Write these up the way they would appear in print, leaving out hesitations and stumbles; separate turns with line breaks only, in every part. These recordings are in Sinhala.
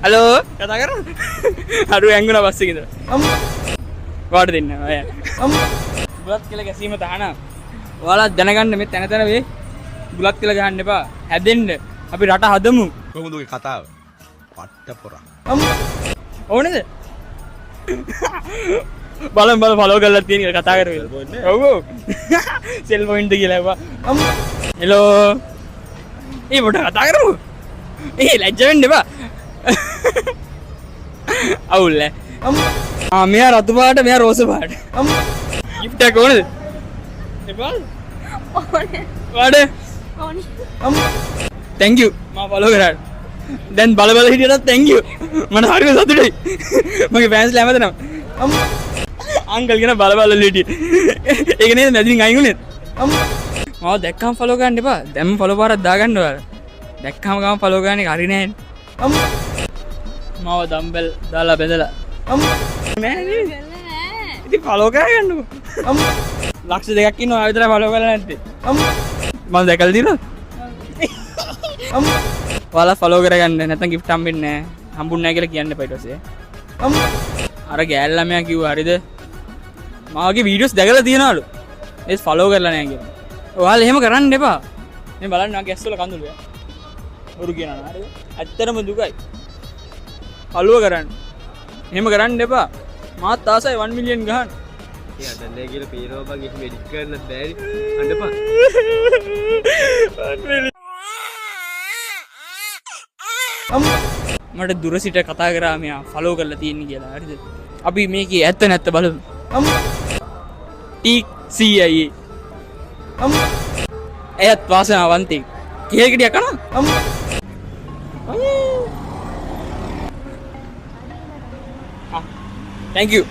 හලෝ කතා කරමු. අරු ඇංගුණා බස් එකේ ඉඳලා. වාට දෙන්න අය. බුලත් කියලා ගැසීම තහනම්. ඔයාලා දැනගන්න මේ තැන තැන වේ. බුලත් කියලා ගහන්න එපා. හැදෙන්න. අපි රට හදමු.
කොහොමද ඔය කතාව? පට්ට පොරා.
ඕනේද? බලන් ෆලෝ කරලා තියෙන එක කතා කරමු. ඔව් ඔව්. සෙල් පොයින්ට් කියලා එපා. හෙලෝ. ඒ මොකටද කතා කරමු? ඒ ලැජ්ජ වෙන්න එපා. අවුල් ඈ. මෙයා රතු පාට මෙයා රෝස පාට. gift එක ඕනේද? එපා. ඕනේ. වඩ. ඕනේ. thank you. මම ෆලෝ කරා. දැන් බල හිටියටත් thank you. මට හරිම සතුටුයි. මගේ fans ලා හැමදේම. අංකල් කියන බල හිටියේ. ඒක නේද මැදින් අයින් උනේ. මම දැක්කම ෆලෝ කරන්න එපා. දැන් ෆලෝ පාරක් දාගන්න ඔයාලා. දැක්කම ගම ෆලෝ කරන එක හරි නෑනේ. මාව දම්බෙල් දාලා බෙදලා. නෑ නේද? ඉතින් ෆලෝ කරගන්නකො. ලක්ෂ දෙකක් ඉන්නවා ආ විතර ෆලෝ කරලා නැත්තේ. මම දැකලා දිනනවා. ඔයාලා ෆලෝ කරගන්න නැත්නම් gift හම්බෙන්නේ නෑ. හම්බුන්නේ නෑ කියලා කියන්න එපා ඊට පස්සේ. අර ගෑල් ළමයා කිව්වා හරිද? මාගේ වීඩියෝස් දැකලා තියනවලු. ඒත් ෆලෝ කරලා නෑ කියලා. ඔයාලා එහෙම කරන්න එපා. මේ බලන්න මගේ ඇස් වල කඳුළු යා. බොරු කියනවා හරිද? ඇත්තටම දුකයි. ෆලෝ කරන්න. එහෙම කරන්න එපා. මාත් ආසයි 1 මිලියන් ගහන්න.
ඒ අදන්නේ කියලා පීරව බං ඒක මෙඩික් කරන්නත් බෑරි. අඬපන්.
1 මිලියන්. මට දුර සිට කතා කරා මෙයා ෆලෝ කරලා තියෙන්නේ කියලා. හරිද? අපි මේකේ ඇත්ත නැත්ත බලමු. TCIA. එයත් වාසනාවන්තෙක්. කේල් ගෙඩියක් කනවා. thank you.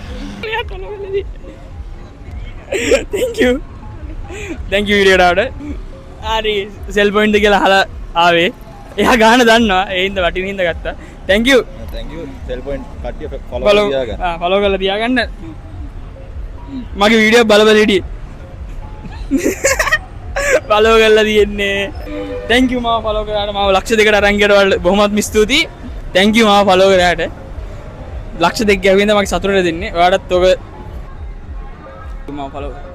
thank you. thank you video ඩාවට. හරි සෙල් පොයින්ට් කියලා අහලා ආවේ. එයා ගාන දන්නවා. ඒ හින්දා වටින හින්දා ගත්තා. thank you.
thank you. Self point කට්ටිය ෆලෝ කරලා තියාගන්න.
ෆලෝ කරලා තියාගන්න. මගේ වීඩියෝ බල හිටියේ. ෆලෝ කරලා තියෙන්නේ. thank you මාව ෆලෝ කරාට මාව ලක්ෂ 2කට අරන් ගියට වල බොහොමත්ම ස්තුතියි. thank you මාව ෆලෝ කරාට. ලක්ෂ 2 ගැවින්ද මගේ සතුටට දෙන්නේ. ඔයාලටත් ඔක මාව ෆලෝ කරා.